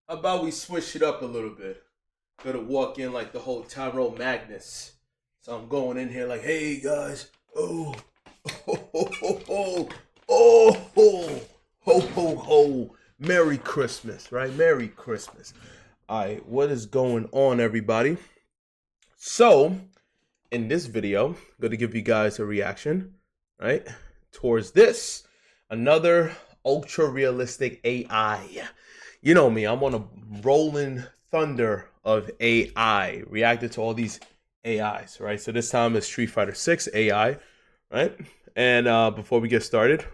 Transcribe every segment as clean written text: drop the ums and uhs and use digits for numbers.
How about we switch it up a little bit? Gonna walk in like the whole Tyrone Magnus. So I'm going in here like, hey guys, oh, ho, ho, ho, oh, ho, ho, ho, ho, Merry Christmas, right? Merry Christmas. All right, what is going on, everybody? So, in this video, I'm going to give you guys a reaction, right, towards this, another ultra-realistic AI. You know me, I'm on a rolling thunder of AI, reacted to all these AIs, right? So this time it's Street Fighter 6 AI, right? And before we get started,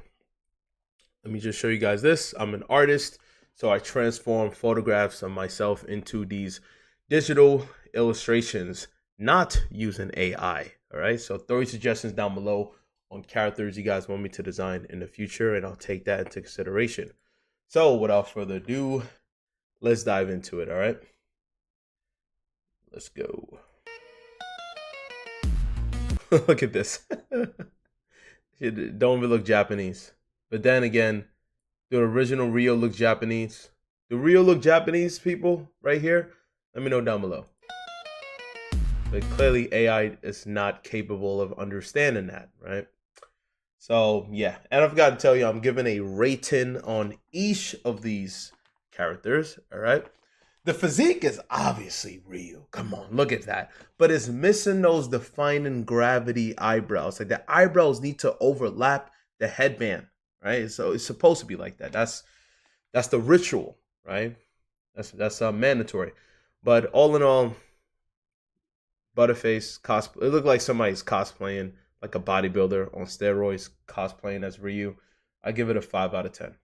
let me just show you guys this. I'm an artist, so I transform photographs of myself into these digital illustrations, not using AI, all right? So throw your suggestions down below on characters you guys want me to design in the future, and I'll take that into consideration. So without further ado, let's dive into it, all right? Let's go. Look at this. It don't even look Japanese. But then again, the original Rio look Japanese. The Rio look Japanese, people, right here? Let me know down below. But clearly AI is not capable of understanding that, right? So yeah, and I forgot to tell you, I'm giving a rating on each of these characters, all right? The physique is obviously real. Come on, look at that. But it's missing those defining gravity eyebrows. Like the eyebrows need to overlap the headband, right? So it's supposed to be like that. That's the ritual, right? That's mandatory. But all in all, Butterface cosplay. It looked like somebody's cosplaying, like a bodybuilder on steroids, cosplaying as Ryu. I give it a 5 out of 10.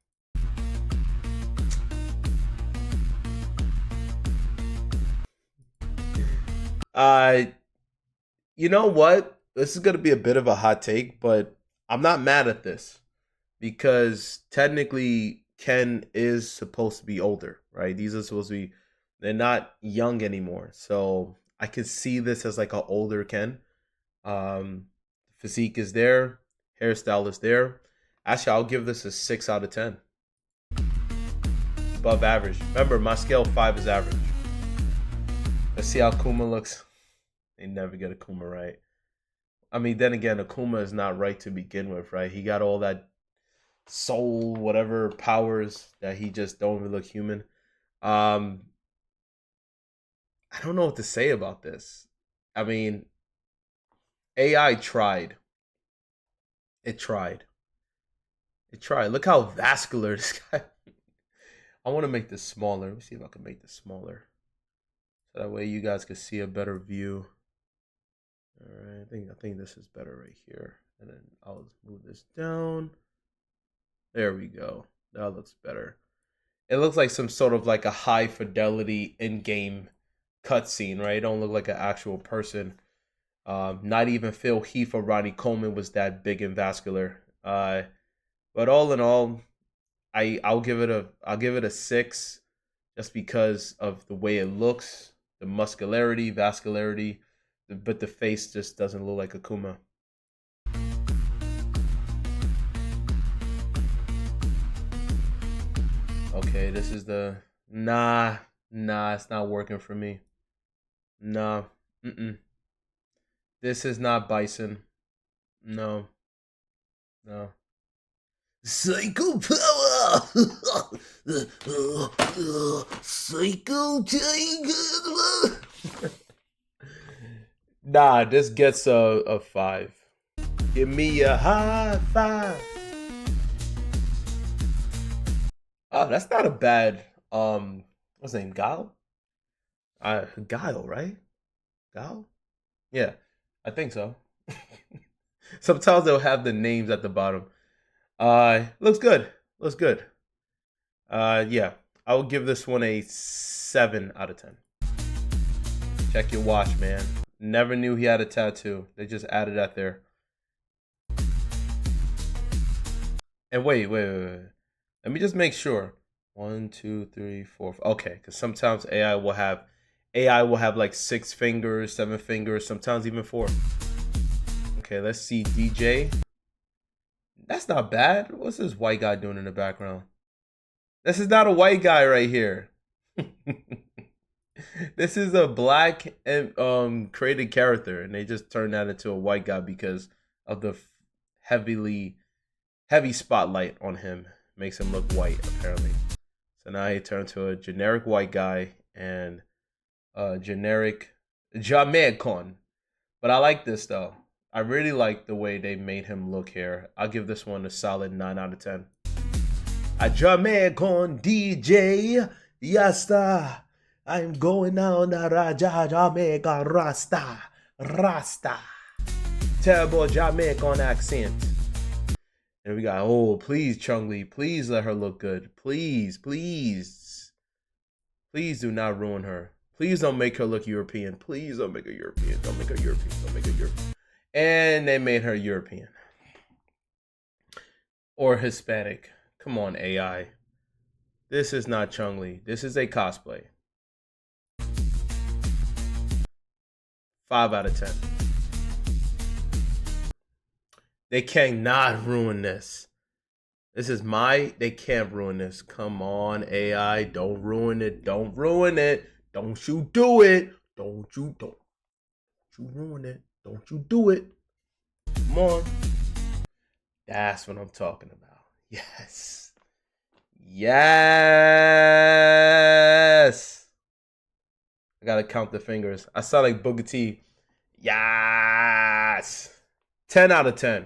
You know what? This is going to be a bit of a hot take, but I'm not mad at this because technically Ken is supposed to be older, right? These are supposed to be, they're not young anymore. So I can see this as like an older Ken. Physique is there, hairstyle is there. Actually, I'll give this a 6 out of 10. Above average. Remember, my scale 5 is average. Let's see how Kuma looks. They never get Akuma right. I mean, then again, Akuma is not right to begin with, right? He got all that soul, whatever powers that he just don't even look human. I don't know what to say about this. I mean, AI tried. It tried. It tried. Look how vascular this guy. I want to make this smaller. Let me see if I can make this smaller. So that way you guys can see a better view. All right, I think this is better right here. And then I'll move this down. There we go. That looks better. It looks like some sort of like a high fidelity in-game cutscene, right? It don't look like an actual person. Not even Phil Heath or Ronnie Coleman was that big and vascular. But all in all, I'll give it a 6, just because of the way it looks, the muscularity, vascularity, but the face just doesn't look like Akuma. Okay, this is the nah, it's not working for me. Nah, This is not Bison. No. Psycho power! Psycho tiger! Nah, this gets a 5. Give me a high 5. Oh, that's not a bad, what's his name, Guile? Guile, right? Guile? Yeah, I think so. Sometimes they'll have the names at the bottom. Looks good. Looks good. Yeah, I will give this one a 7 out of 10. Check your watch, man. Never knew he had a tattoo. They just added that there. And wait. Let me just make sure. 1, 2, 3, 4. Okay, because sometimes AI will have like 6 fingers, 7 fingers, sometimes even 4. Okay, let's see DJ. That's not bad. What's this white guy doing in the background? This is not a white guy right here. This is a black and created character, and they just turned that into a white guy because of the heavy spotlight on him makes him look white apparently. So now he turned to a generic white guy and a generic Jamaican. But I like this though. I really like the way they made him look here. I'll give this one a solid 9 out of 10. A Jamaican DJ, Yasta. I'm going down the Raja Jamaica Rasta. Rasta. Terrible Jamaican accent. And we got, oh, please, Chun-Li, please let her look good. Please, please. Please do not ruin her. Please don't make her look European. Please don't make her European. Don't make her European. Don't make her European. And they made her European. Or Hispanic. Come on, AI. This is not Chun-Li. This is a cosplay. 5 out of 10. They cannot ruin this. They can't ruin this. Come on, AI. Don't ruin it. Don't ruin it. Don't you do it. Don't you ruin it. Don't you do it. Come on. That's what I'm talking about. Yes. Yes. I gotta count the fingers. I sound like Booker T. Yes. 10 out of 10.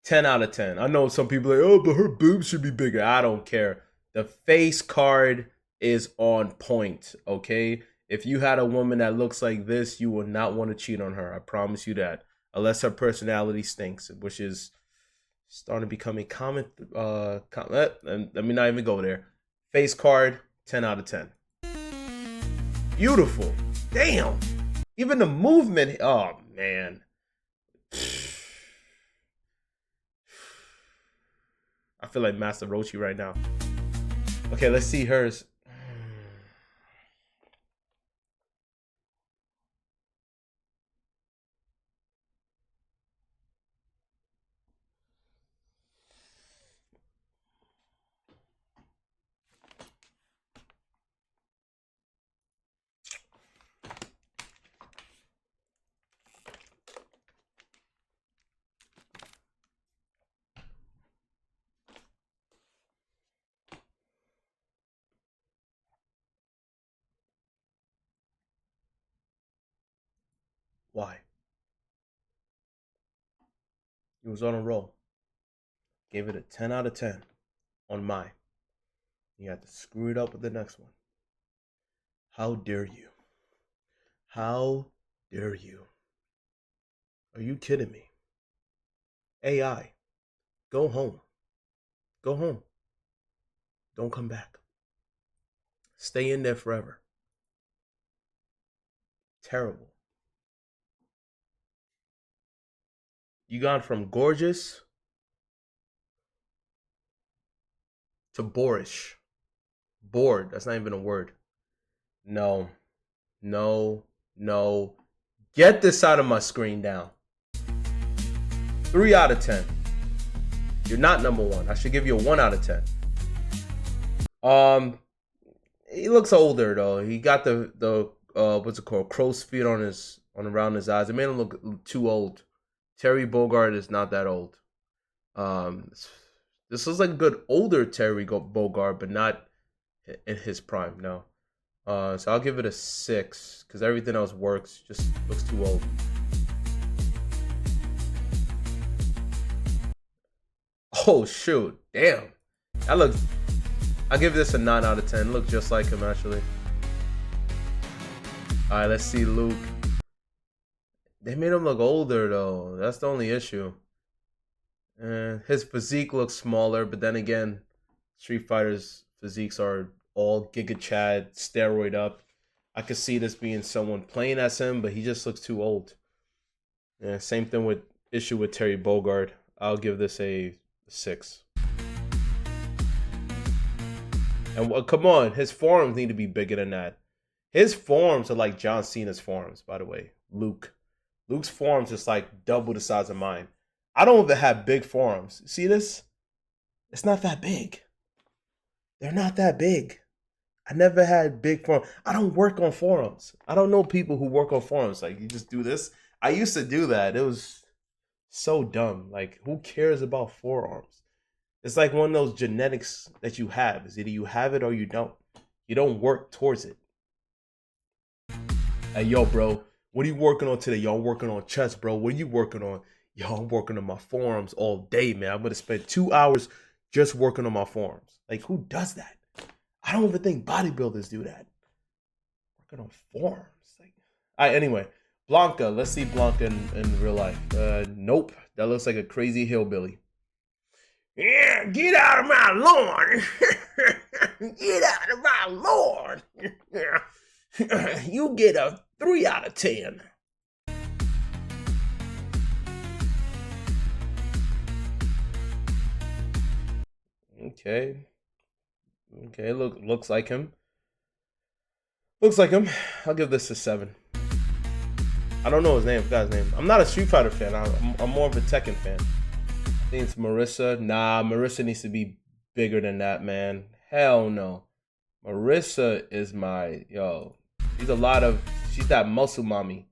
10 out of 10. I know some people are like, oh, but her boobs should be bigger. I don't care. The face card is on point, okay? If you had a woman that looks like this, you will not want to cheat on her. I promise you that. Unless her personality stinks, which is starting to become a common. Let me not even go there. Face card, 10 out of 10. Beautiful. Damn. Even the movement. Oh, man. I feel like Master Roshi right now. Okay, let's see hers. Why? It was on a roll. Gave it a 10 out of 10 on mine. You had to screw it up with the next one. How dare you? How dare you? Are you kidding me? AI, go home. Go home. Don't come back. Stay in there forever. Terrible. You gone from gorgeous to boorish. Bored. That's not even a word. No. No. No. Get this out of my screen now. 3 out of 10. You're not number one. I should give you a 1 out of 10. He looks older though. He got the what's it called? Crow's feet on around his eyes. It made him look too old. Terry Bogard is not that old. This looks like a good older Terry Bogard, but not in his prime. No. So I'll give it a 6 because everything else works. Just looks too old. Oh shoot! Damn, that looks. I'll give this a 9 out of 10. It looks just like him actually. All right, let's see Luke. They made him look older though. That's the only issue. His physique looks smaller, but then again, Street Fighter's physiques are all Giga Chad, steroid up. I could see this being someone playing as him, but he just looks too old. Yeah, same thing with issue with Terry Bogard. I'll give this a 6. And come on, his forearms need to be bigger than that. His forearms are like John Cena's forearms, by the way. Luke's forearms is like double the size of mine. I don't even have big forearms. See this? It's not that big. They're not that big. I never had big forums. I don't work on forums. I don't know people who work on forums. Like, you just do this. I used to do that. It was so dumb. Like, who cares about forearms? It's like one of those genetics that you have. Is either you have it or you don't. You don't work towards it. Hey, yo, bro, what are you working on today? Y'all working on chess, bro. What are you working on? Yo, I'm working on my forums all day, man. I'm gonna spend 2 hours just working on my forums. Like, who does that? I don't even think bodybuilders do that. Working on forums. Like, all right, anyway, Blanca. Let's see Blanca in real life. Nope. That looks like a crazy hillbilly. Yeah, get out of my lawn. Get out of my lawn. You get a 3 out of 10. Okay. Okay, looks like him. Looks like him. I'll give this a 7. I don't know his name, forgot his name. I'm not a Street Fighter fan. I'm more of a Tekken fan. I think it's Marissa. Nah, Marissa needs to be bigger than that, man. Hell no. Marissa is my, yo, she's that muscle mommy.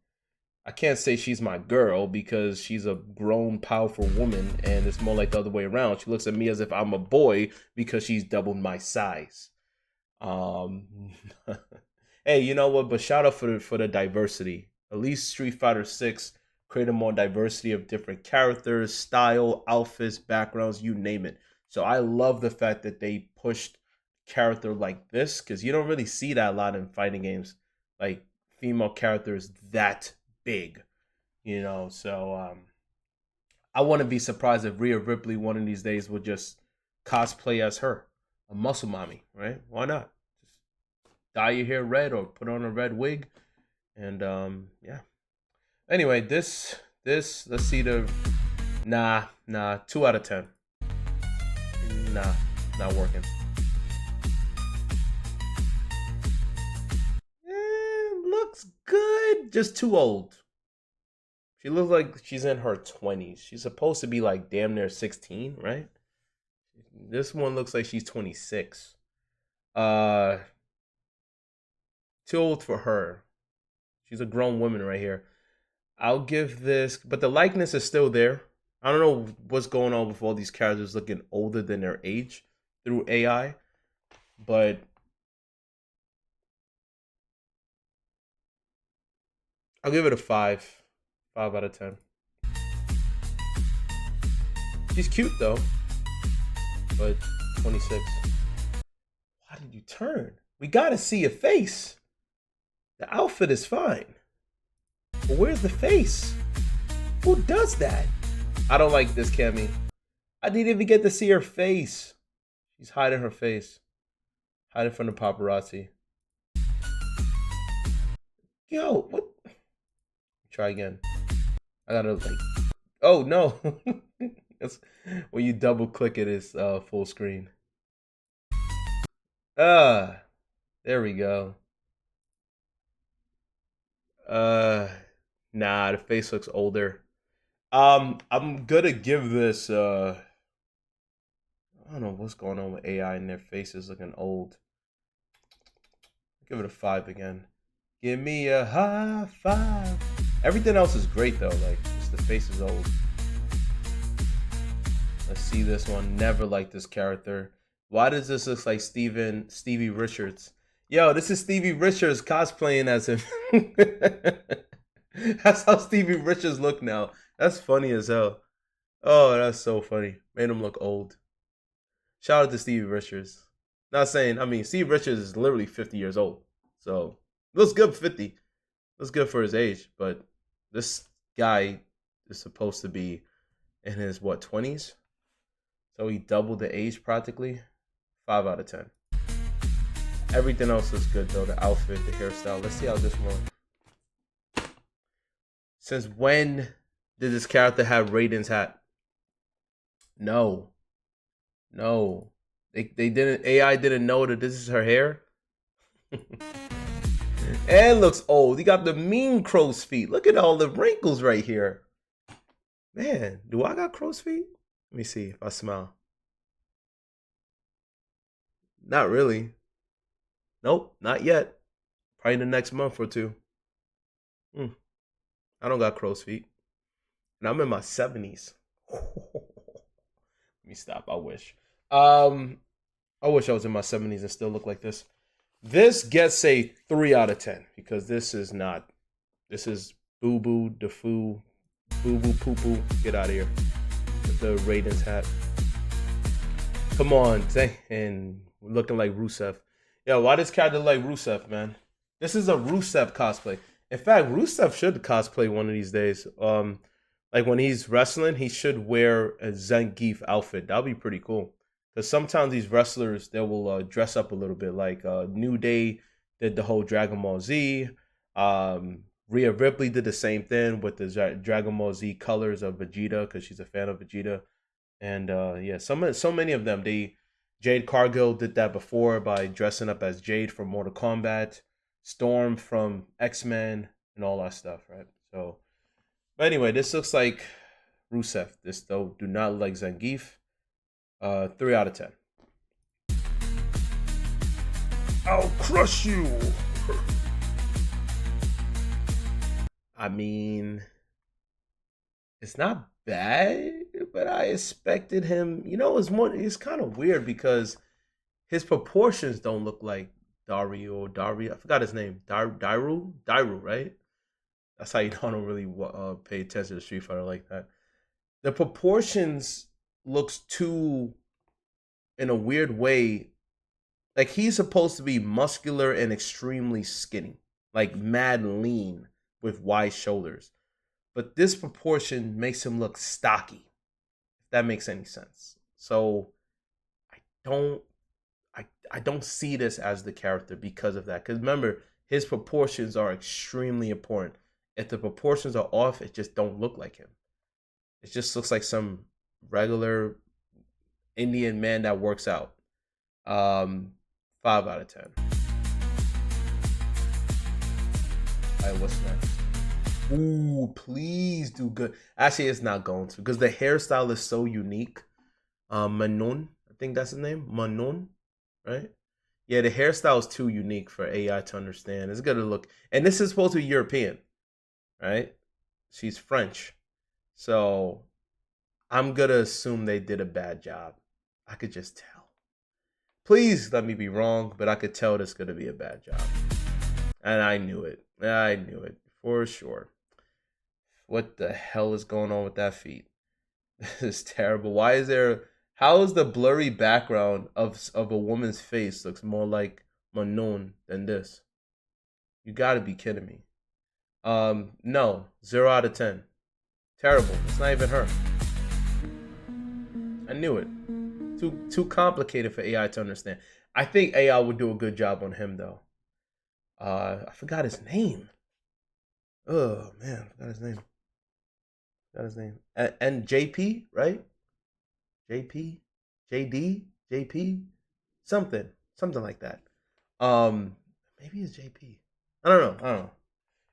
I can't say she's my girl because she's a grown, powerful woman, and it's more like the other way around. She looks at me as if I'm a boy because she's doubled my size. Hey, you know what? But shout out for the diversity. At least Street Fighter 6 created more diversity of different characters, style, outfits, backgrounds, you name it. So I love the fact that they pushed character like this because you don't really see that a lot in fighting games. Like female characters that big, you know. So I wouldn't be surprised if Rhea Ripley one of these days would just cosplay as her, a muscle mommy, right? Why not? Just dye your hair red or put on a red wig, and yeah. Anyway, this let's see the nah 2 out of 10. Nah, not working. Looks good, just too old. She looks like she's in her 20s. She's supposed to be like damn near 16, right? This one looks like she's 26. Too old for her. She's a grown woman right here. I'll give this, but the likeness is still there. I don't know what's going on with all these characters looking older than their age through AI, but I'll give it a 5. 5 out of 10. She's cute though, but 26. Why did you turn? We gotta see a face. The outfit is fine. But where's the face? Who does that? I don't like this, Cammy. I didn't even get to see her face. She's hiding her face. Hiding from the paparazzi. Yo, what? Try again. I gotta like. Oh no! That's when you double click it, it's full screen. There we go. Nah, the face looks older. I'm gonna give this. I don't know what's going on with AI and their faces looking old. Give it a 5 again. Give me a high 5. Everything else is great though. Like just the face is old. Let's see this one. Never liked this character. Why does this look like Stevie Richards? Yo, this is Stevie Richards cosplaying as him. That's how Stevie Richards look now. That's funny as hell. Oh, that's so funny. Made him look old. Shout out to Stevie Richards. Not saying, I mean, Stevie Richards is literally 50 years old. So, looks good 50. Looks good for his age. But this guy is supposed to be in his, 20s? So he doubled the age practically. 5 out of 10. Everything else looks good though. The outfit, the hairstyle. Let's see how this one. Since when did this character have Raiden's hat? No. They didn't. AI didn't know that this is her hair. And looks old. He got the mean crow's feet. Look at all the wrinkles right here. Man, do I got crow's feet? Let me see if I smile. Not really. Nope, not yet. Probably in the next month or two. I don't got crow's feet. And I'm in my 70s. Let me stop. I wish. I wish I was in my 70s and still look like this. This gets a 3 out of 10 because this is not. This is boo boo, da foo, boo boo, poo poo. Get out of here with the Raidens hat. Come on, and looking like Rusev. Yo, why does character like Rusev, man? This is a Rusev cosplay. In fact, Rusev should cosplay one of these days. Like when he's wrestling, he should wear a Zangief outfit. That'd be pretty cool. Because sometimes these wrestlers they will dress up a little bit. Like New Day did the whole Dragon Ball Z. Rhea Ripley did the same thing with the Dragon Ball Z colors of Vegeta because she's a fan of Vegeta. And yeah, so many of them. Jade Cargill did that before by dressing up as Jade from Mortal Kombat, Storm from X-Men, and all that stuff, right? So, but anyway, this looks like Rusev. This though do not look like Zangief. 3 out of 10. I'll crush you. I mean, it's not bad, but I expected him. It's kind of weird because his proportions don't look like Dario. I forgot his name. Dairu, right? That's how you don't really pay attention to Street Fighter like that. The proportions looks too, in a weird way, like he's supposed to be muscular and extremely skinny, like mad lean with wide shoulders. But this proportion makes him look stocky, if that makes any sense. So I don't I don't see this as the character because of that. Because remember, his proportions are extremely important. If the proportions are off, it just don't look like him. It just looks like some regular Indian man that works out. 5 out of 10. Alright, what's next? Ooh, please do good. Actually, it's not going to because the hairstyle is so unique. Manon, I think that's his name. Manon, right? Yeah, the hairstyle is too unique for AI to understand. It's gonna look, and this is supposed to be European, right? She's French, so I'm gonna assume they did a bad job. I could just tell. Please let me be wrong, but I could tell this is gonna be a bad job, and I knew it. I knew it for sure. What the hell is going on with that feet? This is terrible. Why is there? How is the blurry background of a woman's face looks more like Manon than this? You gotta be kidding me. No, 0 out of 10. Terrible. It's not even her. I knew it. Too complicated for AI to understand. I think AI would do a good job on him though. I forgot his name. Oh man, I forgot his name. And JP, right? JP, JD, JP, something like that. Maybe it's JP. I don't know.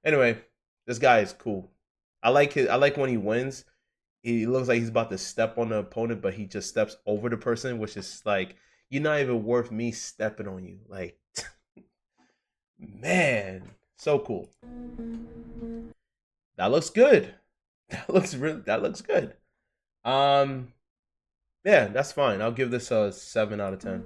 Anyway, this guy is cool. I like when he wins. He looks like he's about to step on the opponent, but he just steps over the person, which is like, you're not even worth me stepping on you. Like, man, so cool. That looks good. That looks good. Yeah, that's fine. I'll give this a 7 out of 10.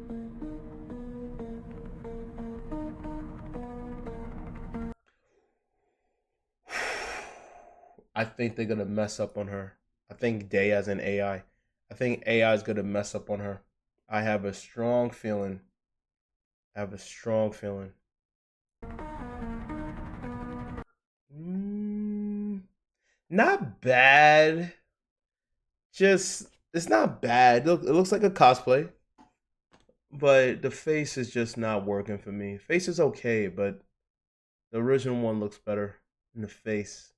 I think they're gonna mess up on her. I think Day as an AI. I think AI is gonna mess up on her. I have a strong feeling. Not bad. Just it's not bad. It looks like a cosplay, but the face is just not working for me. Face is okay, but the original one looks better in the face.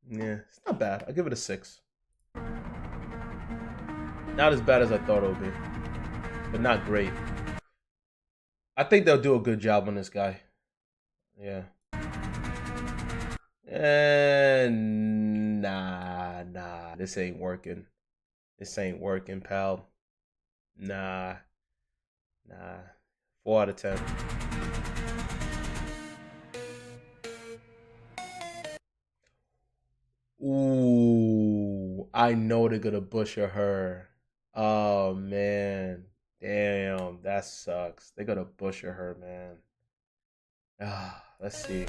Yeah, it's not bad. I'll give it a 6. Not as bad as I thought it would be, but not great. I think they'll do a good job on this guy. Yeah. And nah, this ain't working. This ain't working, pal. Nah. 4 out of 10. I know they're gonna butcher her. Oh man. Damn, that sucks. They're gonna butcher her, man. Let's see.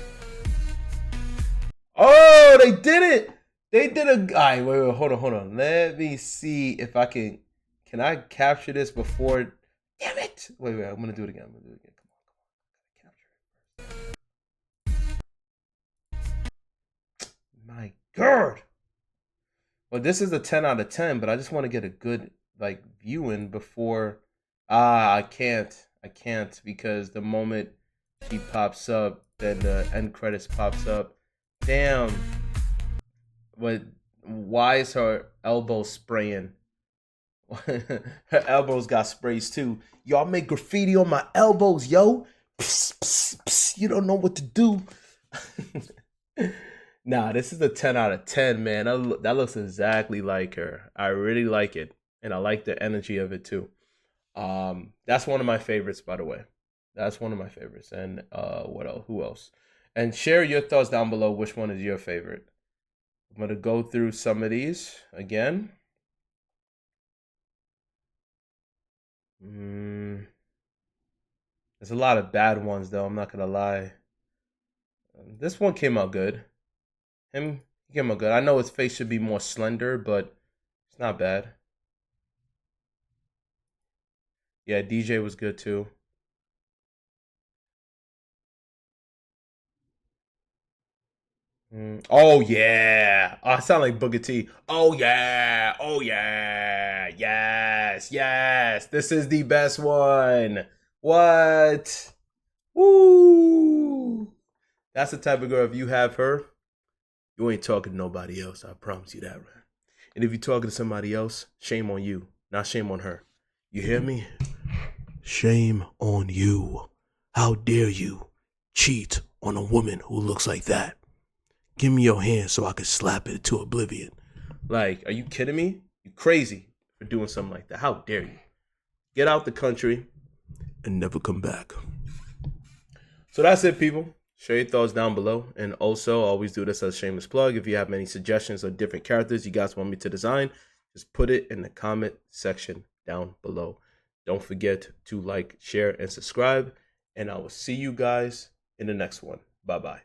Oh, they did it! They did a guy. Wait, hold on. Let me see if I can. Can I capture this before? Damn it! Wait, I'm gonna do it again. Come on. Capture it. My God. Well, this is a 10 out of 10, but I just want to get a good viewing before. I can't because the moment she pops up, then the end credits pops up. Damn. But why is her elbow spraying? Her elbows got sprays too. Y'all make graffiti on my elbows, yo. Psst, psst, psst. You don't know what to do. Nah, this is a 10 out of 10, man. That looks exactly like her. I really like it. And I like the energy of it too. That's one of my favorites, by the way. That's one of my favorites. And what else? Who else? And share your thoughts down below. Which one is your favorite? I'm going to go through some of these again. There's a lot of bad ones, though. I'm not going to lie. This one came out good. He came out good. I know his face should be more slender, but it's not bad. Yeah, DJ was good, too. Oh yeah! Oh, I sound like Booker T. Oh yeah! Oh yeah! Yes! This is the best one. What? Woo! That's the type of girl. If you have her, you ain't talking to nobody else. I promise you that, man. And if you're talking to somebody else, shame on you, not shame on her. You hear me? Shame on you. How dare you cheat on a woman who looks like that? Give me your hand so I can slap it to oblivion. Like, are you kidding me? You crazy for doing something like that. How dare you? Get out the country and never come back. So that's it, people. Share your thoughts down below. And also, always do this as a shameless plug. If you have any suggestions of different characters you guys want me to design, just put it in the comment section down below. Don't forget to like, share, and subscribe. And I will see you guys in the next one. Bye-bye.